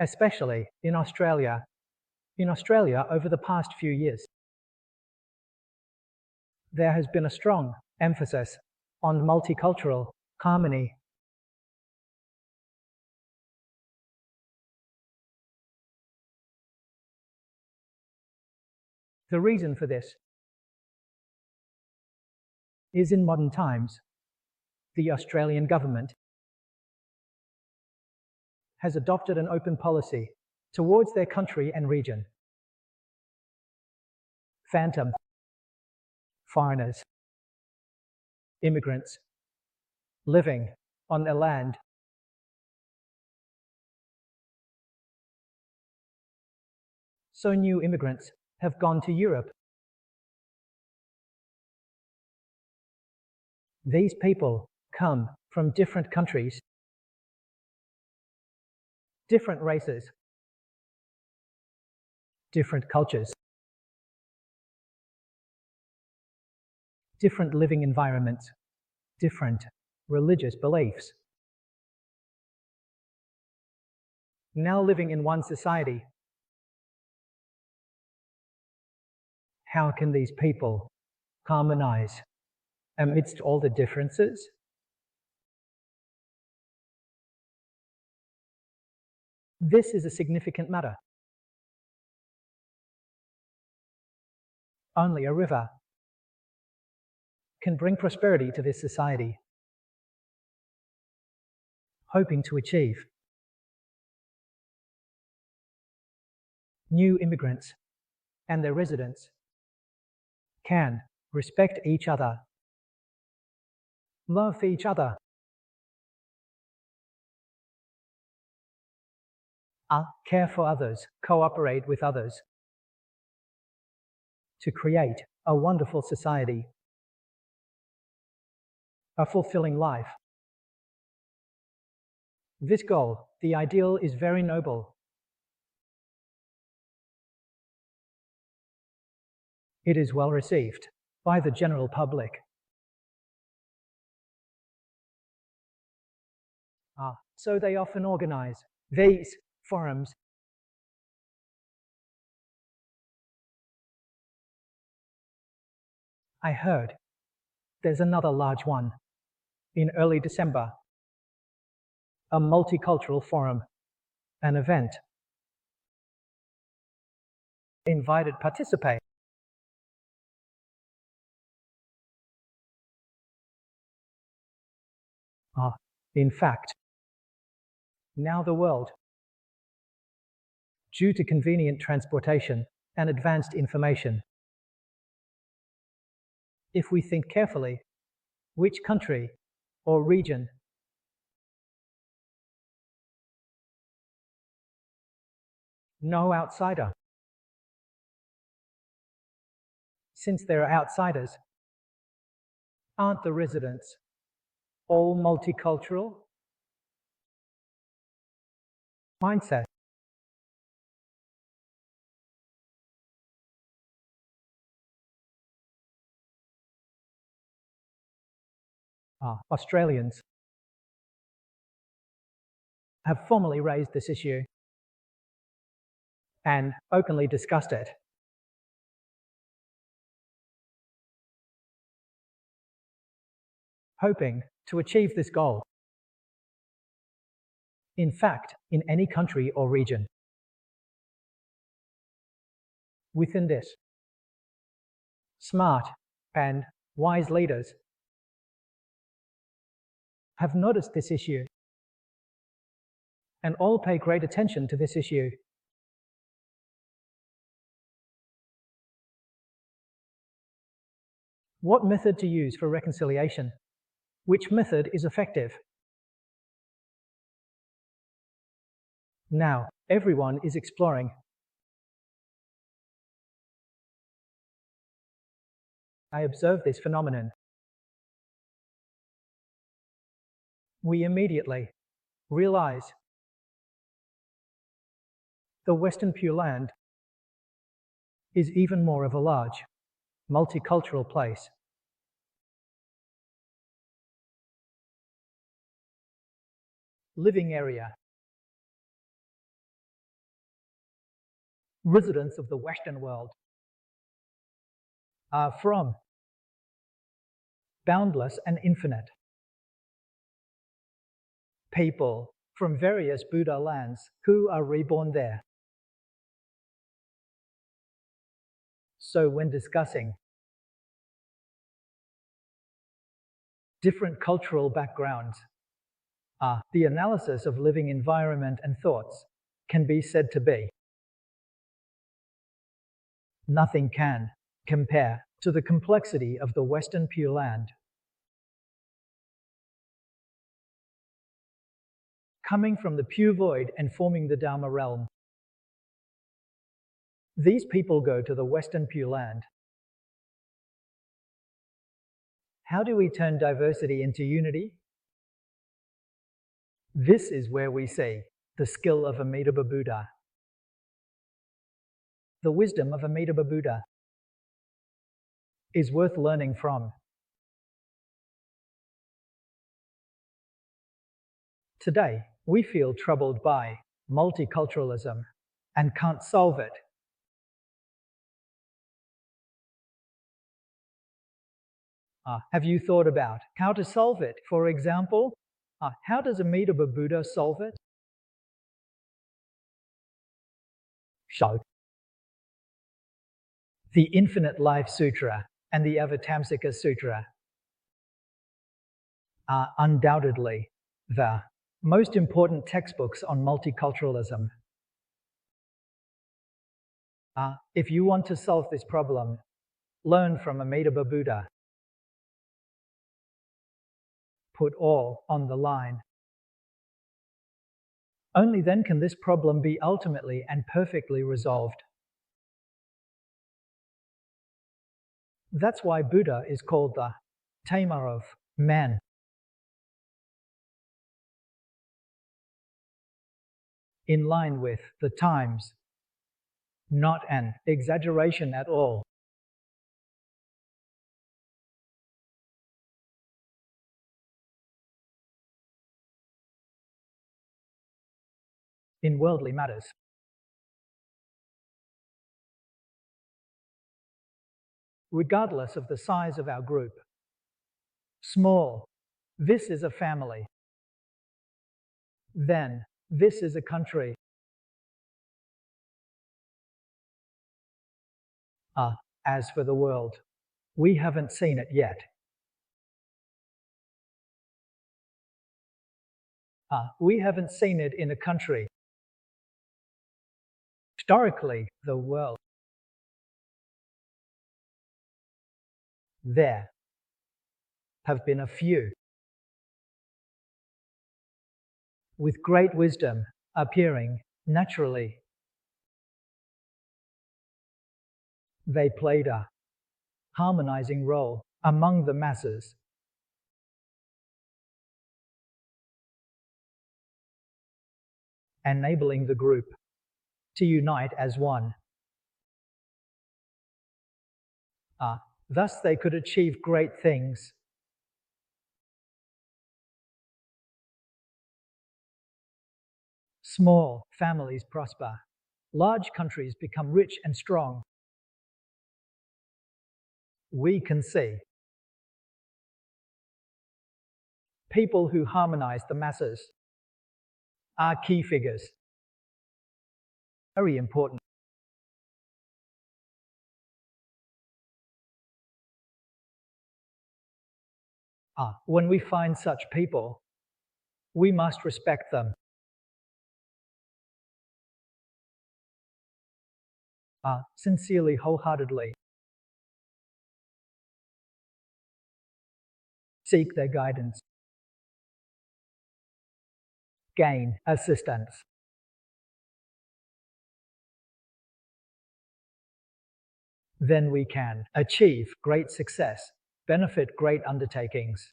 especially in Australia. In Australia, over the past few years, there has been a strong emphasis on multicultural harmony. The reason for this is in modern times, the Australian government has adopted an open policy towards their country and region. Phantom foreigners, immigrants living on their land. So new immigrants have gone to Europe. These people come from different countries, different races, different cultures, different living environments, different religious beliefs. Now living in one society, how can these people harmonize amidst all the differences? This is a significant matter. Only a river can bring prosperity to this society, hoping to achieve new immigrants and their residents can respect each other, love each other, care for others, cooperate with others to create a wonderful society, a fulfilling life. This goal, the ideal, is very noble. It is well received by the general public. So they often organize these forums. I heard there's another large one in early December, a multicultural forum, an event. Invited participate. In fact, now the world, due to convenient transportation and advanced information, if we think carefully, which country or region no outsider? Since there are outsiders, aren't the residents all multicultural? Mindset. Australians have formally raised this issue and openly discussed it. Hoping to achieve this goal. In fact, in any country or region, within this, smart and wise leaders have noticed this issue and all pay great attention to this issue. What method to use for reconciliation? Which method is effective? Now, everyone is exploring. I observe this phenomenon. We immediately realize the Western Pure Land is even more of a large, multicultural place. Living area. residents of the Western world are from boundless and infinite people from various Buddha lands who are reborn there. So when discussing different cultural backgrounds, the analysis of living environment and thoughts can be said to be nothing can compare to the complexity of the Western Pure Land. Coming from the pure void and forming the Dharma realm, these people go to the Western Pure Land. How do we turn diversity into unity? This is where we see the skill of Amitabha Buddha, the wisdom of Amitabha Buddha is worth learning from. Today, we feel troubled by multiculturalism and can't solve it. Have you thought about how to solve it? For example, how does Amitabha Buddha solve it? So, the Infinite Life Sutra and the Avatamsaka Sutra are undoubtedly the most important textbooks on multiculturalism. If you want to solve this problem, learn from Amitabha Buddha. Put all on the line. Only then can this problem be ultimately and perfectly resolved. That's why Buddha is called the tamer of men. In line with the times, not an exaggeration at all. In worldly matters, regardless of the size of our group, small, this is a family. Then, this is a country. As for the world, we haven't seen it yet. We haven't seen it in a country. Historically, the world. There have been a few with great wisdom appearing naturally. They played a harmonizing role among the masses. Enabling the group to unite as one. Thus they could achieve great things. Small families prosper. Large countries become rich and strong. We can see people who harmonize the masses are key figures. Very important. When we find such people, we must respect them. Sincerely, wholeheartedly. Seek their guidance. Gain assistance. Then we can achieve great success, benefit great undertakings.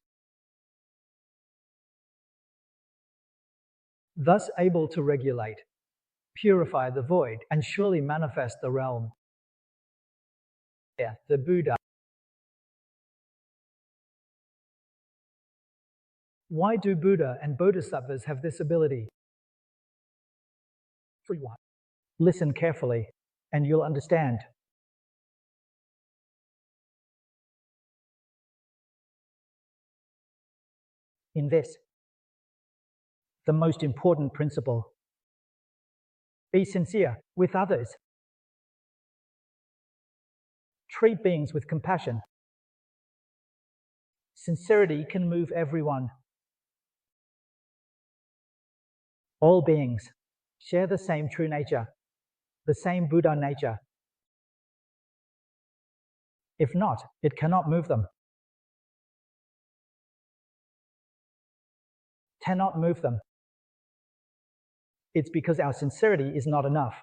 Thus able to regulate, purify the void, and surely manifest the realm. The Buddha. Why do Buddha and Bodhisattvas have this ability? Listen carefully. and you'll understand. In this, the most important principle: be sincere with others. Treat beings with compassion. Sincerity can move everyone. All beings share the same true nature, the same Buddha nature. If not, it cannot move them. Cannot move them. It's because our sincerity is not enough.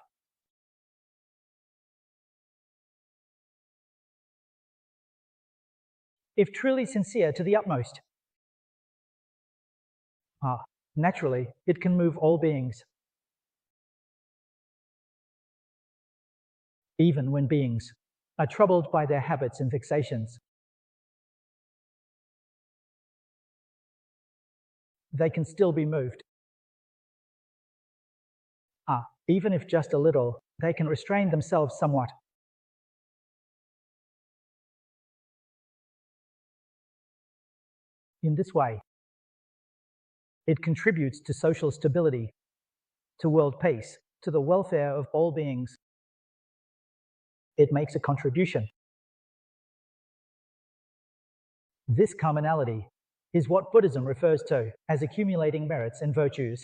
If truly sincere to the utmost, naturally, it can move all beings. Even when beings are troubled by their habits and fixations, they can still be moved. Even if just a little, they can restrain themselves somewhat. In this way, it contributes to social stability, to world peace, to the welfare of all beings. It makes a contribution. This commonality is what Buddhism refers to as accumulating merits and virtues.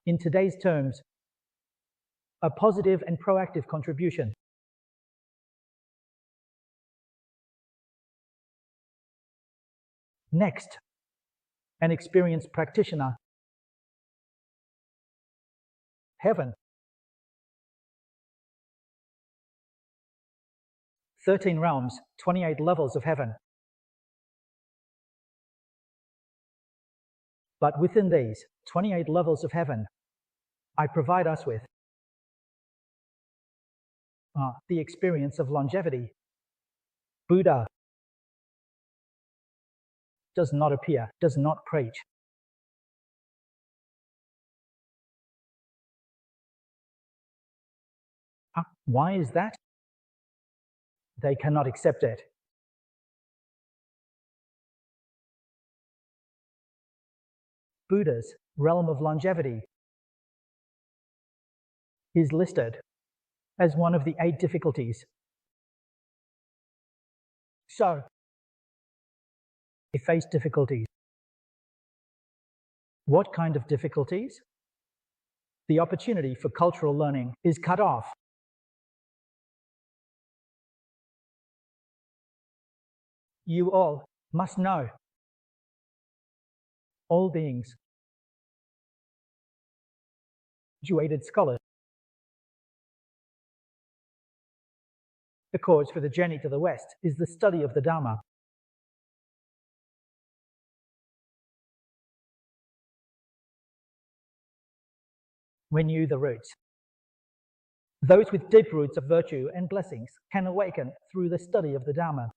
In today's terms, a positive and proactive contribution. Next, an experienced practitioner. Heaven. 13 realms, 28 levels of heaven. But within these 28 levels of heaven, I provide us with the experience of longevity. Buddha does not appear, does not preach. Why is that? They cannot accept it. Buddha's realm of longevity is listed as one of the 8 difficulties. So, we face difficulties. What kind of difficulties? The opportunity for cultural learning is cut off. You all must know, all beings, graduated scholars. The cause for the journey to the West is the study of the Dharma. We knew the roots. Those with deep roots of virtue and blessings can awaken through the study of the Dharma.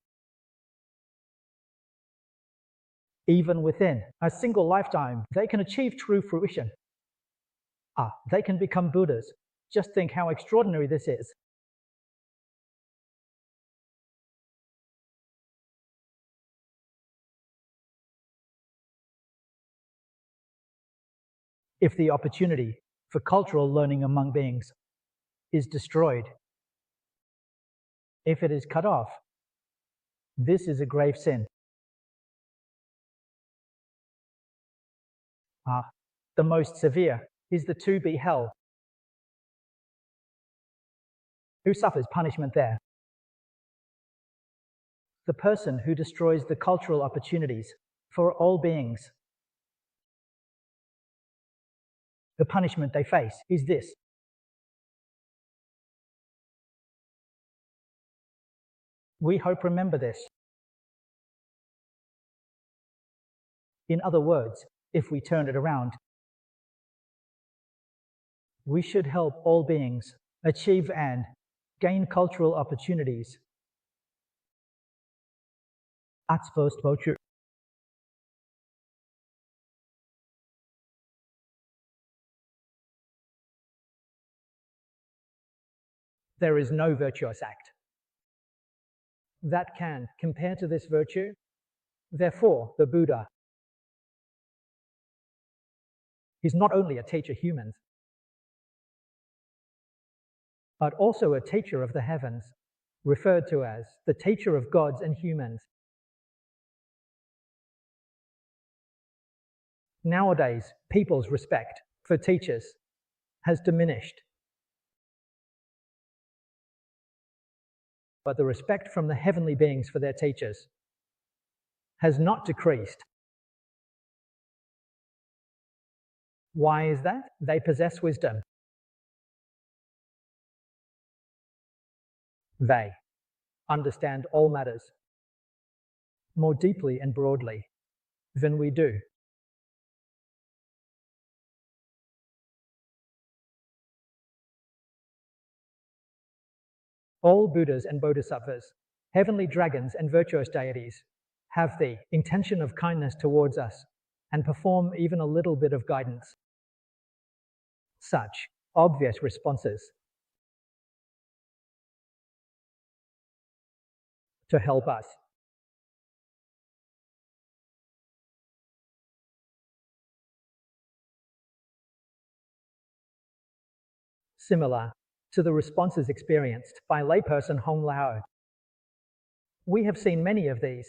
Even within a single lifetime, they can achieve true fruition. They can become Buddhas. Just think how extraordinary this is. If the opportunity for cultural learning among beings is destroyed, if it is cut off, this is a grave sin. The most severe is the to-be hell. Who suffers punishment there? The person who destroys the cultural opportunities for all beings. The punishment they face is this. We hope remember this. In other words, if we turn it around, we should help all beings achieve and gain cultural opportunities. That's first virtue. There is no virtuous act that can compare to this virtue. Therefore, the Buddha is not only a teacher of humans, but also a teacher of the heavens, referred to as the teacher of gods and humans. Nowadays, people's respect for teachers has diminished, but the respect from the heavenly beings for their teachers has not decreased. Why is that? They possess wisdom. They understand all matters more deeply and broadly than we do. All Buddhas and Bodhisattvas, heavenly dragons and virtuous deities, have the intention of kindness towards us and perform even a little bit of guidance. Such obvious responses to help us similar to the responses experienced by layperson Hong Lao. We have seen many of these.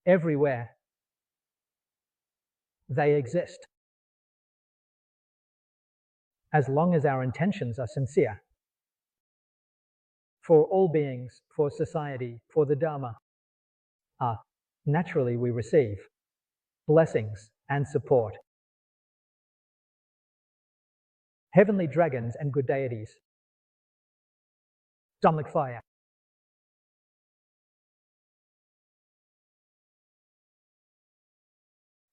Everywhere they exist, as long as our intentions are sincere. For all beings, for society, for the Dharma, naturally we receive blessings and support. Heavenly dragons and good deities, Dhammic fire,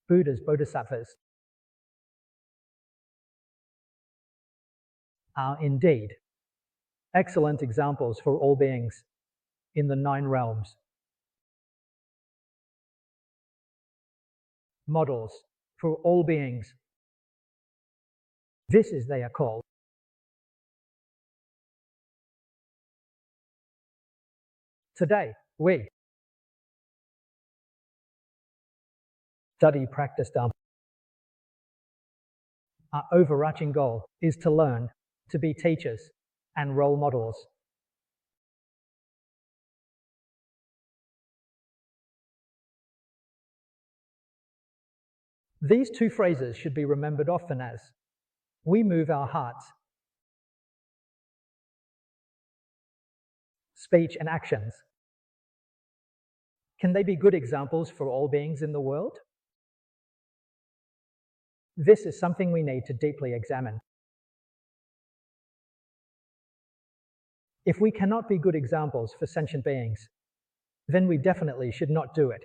Buddhas, Bodhisattvas, are indeed excellent examples for all beings in the 9 realms. Models for all beings. This is they are called. Today, we study practice Dharma. Our overarching goal is to learn to be teachers and role models. These 2 phrases should be remembered often as we move our hearts, speech and actions. Can they be good examples for all beings in the world? This is something we need to deeply examine. If we cannot be good examples for sentient beings, then we definitely should not do it.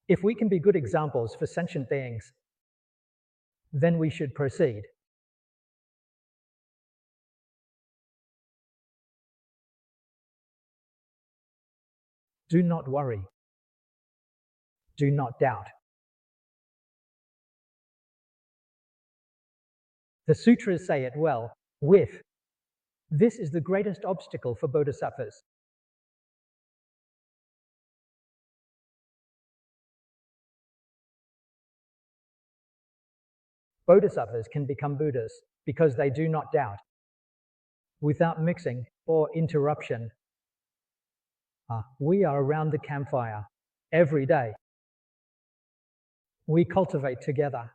If we can be good examples for sentient beings, then we should proceed. Do not worry. Do not doubt. The sutras say it well, with. This is the greatest obstacle for bodhisattvas. Bodhisattvas can become Buddhas because they do not doubt. Without mixing or interruption, we are around the campfire every day. We cultivate together.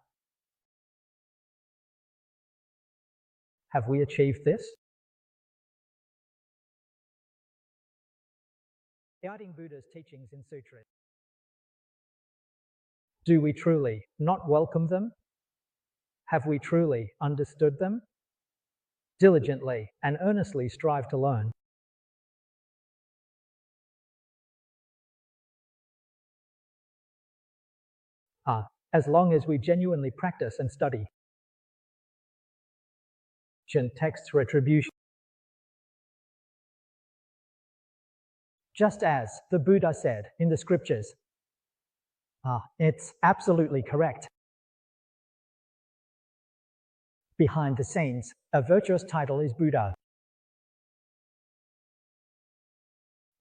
Have we achieved this? Regarding Buddha's teachings in sutras, do we truly not welcome them? Have we truly understood them? Diligently and earnestly strive to learn. As long as we genuinely practice and study texts, retribution, just as the Buddha said in the scriptures. It's absolutely correct. Behind the scenes, a virtuous title is Buddha.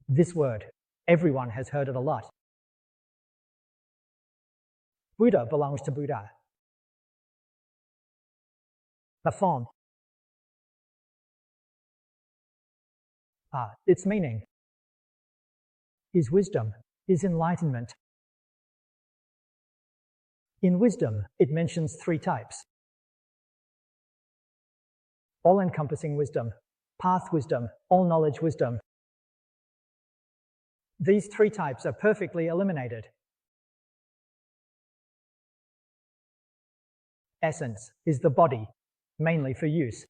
This word, everyone has heard it a lot. Buddha belongs to Buddha. The form. Its meaning is wisdom, is enlightenment. In wisdom, it mentions 3 types. All-encompassing wisdom, path wisdom, all-knowledge wisdom. These 3 types are perfectly eliminated. Essence is the body, mainly for use.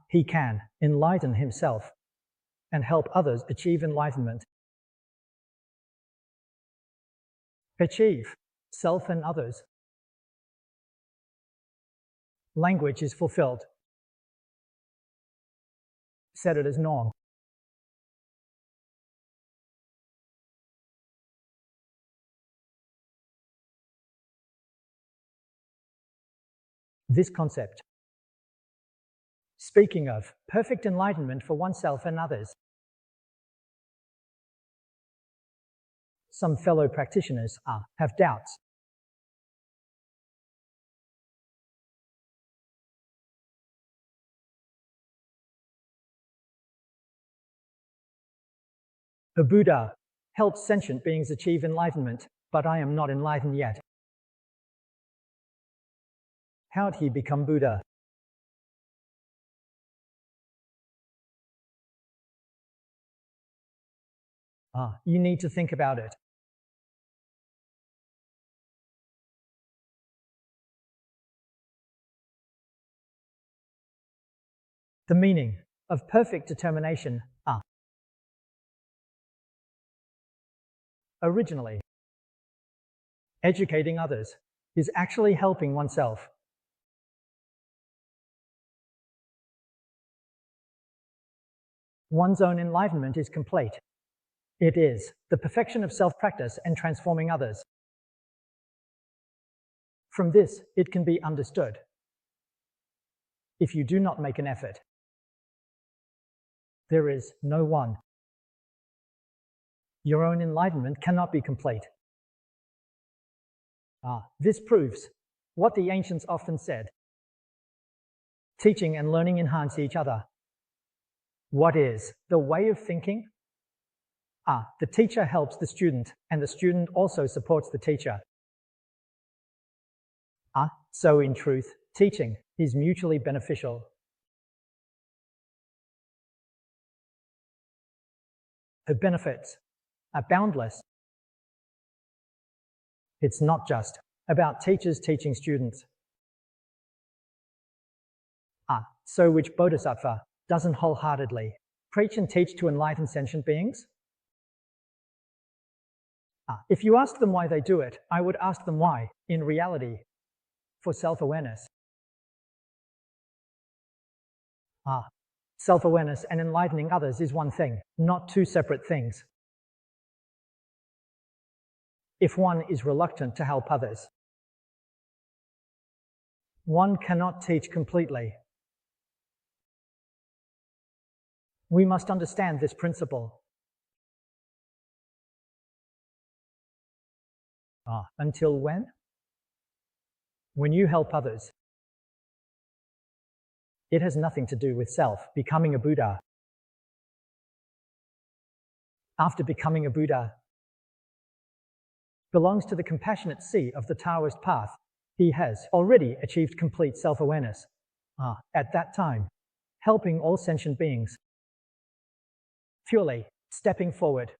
He can enlighten himself and help others achieve enlightenment. Achieve self and others. Language is fulfilled. Set it as norm. This concept, speaking of perfect enlightenment for oneself and others. Some fellow practitioners have doubts. The Buddha helps sentient beings achieve enlightenment, but I am not enlightened yet. How did he become Buddha? You need to think about it. The meaning of perfect determination originally, educating others is actually helping oneself. One's own enlightenment is complete. It is the perfection of self-practice and transforming others. From this, it can be understood. If you do not make an effort, there is no one. Your own enlightenment cannot be complete. This proves what the ancients often said. Teaching and learning enhance each other. What is the way of thinking? The teacher helps the student, and the student also supports the teacher. So in truth, teaching is mutually beneficial. The benefits are boundless. It's not just about teachers teaching students. So which bodhisattva doesn't wholeheartedly preach and teach to enlighten sentient beings? If you ask them why they do it, I would ask them why, in reality, for self-awareness. Self-awareness and enlightening others is one thing, not 2 separate things. If one is reluctant to help others, one cannot teach completely. We must understand this principle. Until when? When you help others. It has nothing to do with self, becoming a Buddha. After becoming a Buddha, belongs to the compassionate sea of the Taoist path. He has already achieved complete self-awareness. At that time, helping all sentient beings. Purely stepping forward.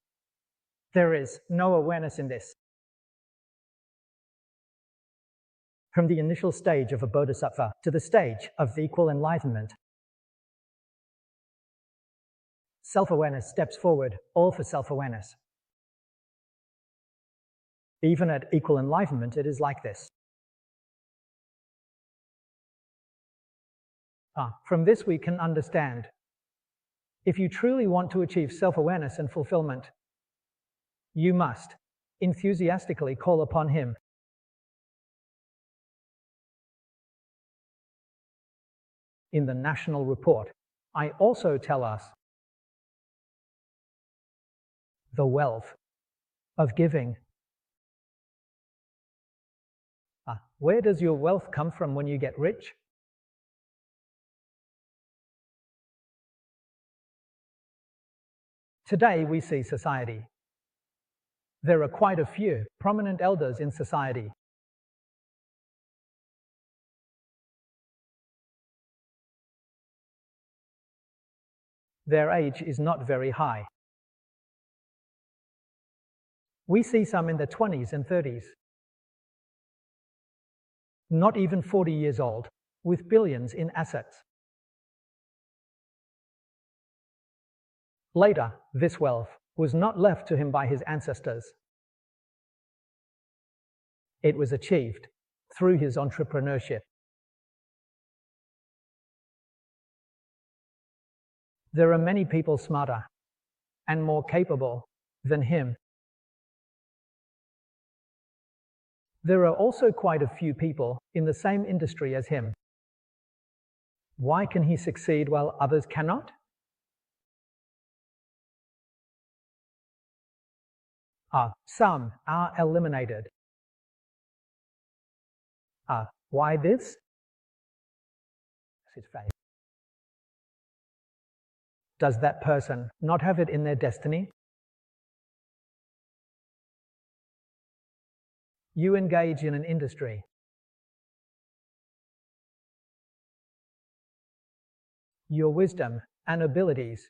There is no awareness in this. From the initial stage of a bodhisattva to the stage of the equal enlightenment, self-awareness steps forward, all for self-awareness. Even at equal enlightenment, it is like this. From this we can understand If you truly want to achieve self-awareness and fulfillment, you must enthusiastically call upon Him. In the National Report, I also tell us the wealth of giving. Where does your wealth come from when you get rich? Today we see society. There are quite a few prominent elders in society. Their age is not very high. We see some in their 20s and 30s. Not even 40 years old, with billions in assets. Later, this wealth was not left to him by his ancestors. It was achieved through his entrepreneurship. There are many people smarter and more capable than him. There are also quite a few people in the same industry as him. Why can he succeed while others cannot? Some are eliminated. Why this? His faith. Does that person not have it in their destiny? You engage in an industry. Your wisdom and abilities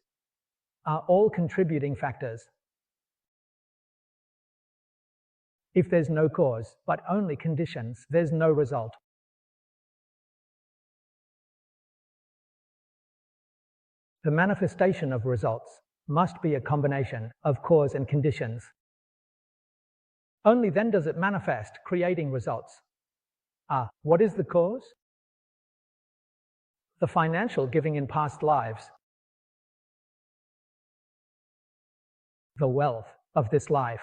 are all contributing factors. If there's no cause, but only conditions, there's no result. The manifestation of results must be a combination of cause and conditions. Only then does it manifest, creating results. What is the cause? The financial giving in past lives. The wealth of this life.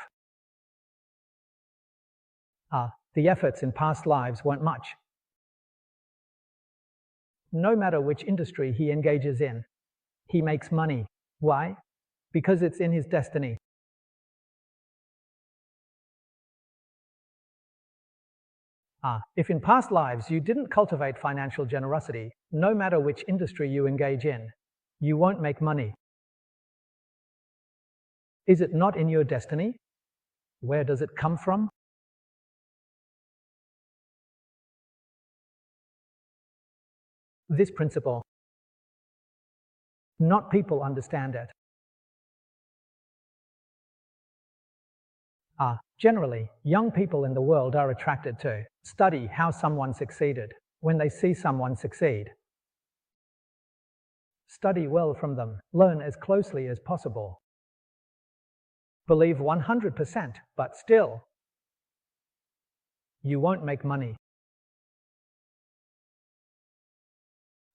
The efforts in past lives weren't much. No matter which industry he engages in, he makes money. Why? Because it's in his destiny. If in past lives you didn't cultivate financial generosity, no matter which industry you engage in, you won't make money. Is it not in your destiny? Where does it come from? This principle. Not people understand it. Generally, young people in the world are attracted to study how someone succeeded. When they see someone succeed, study well from them, learn as closely as possible. Believe 100%, but still, you won't make money.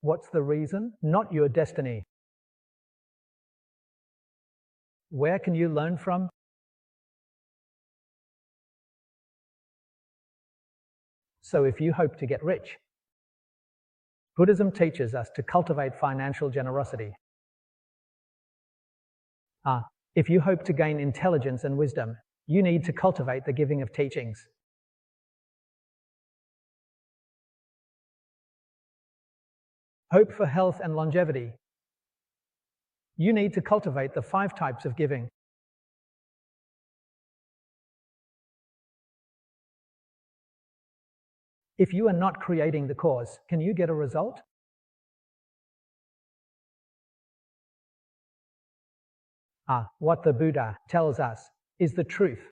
What's the reason? Not your destiny. Where can you learn from? So if you hope to get rich, Buddhism teaches us to cultivate financial generosity. If you hope to gain intelligence and wisdom, you need to cultivate the giving of teachings. Hope for health and longevity. You need to cultivate the 5 types of giving. If you are not creating the cause, can you get a result? What the Buddha tells us is the truth.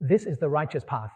This is the righteous path.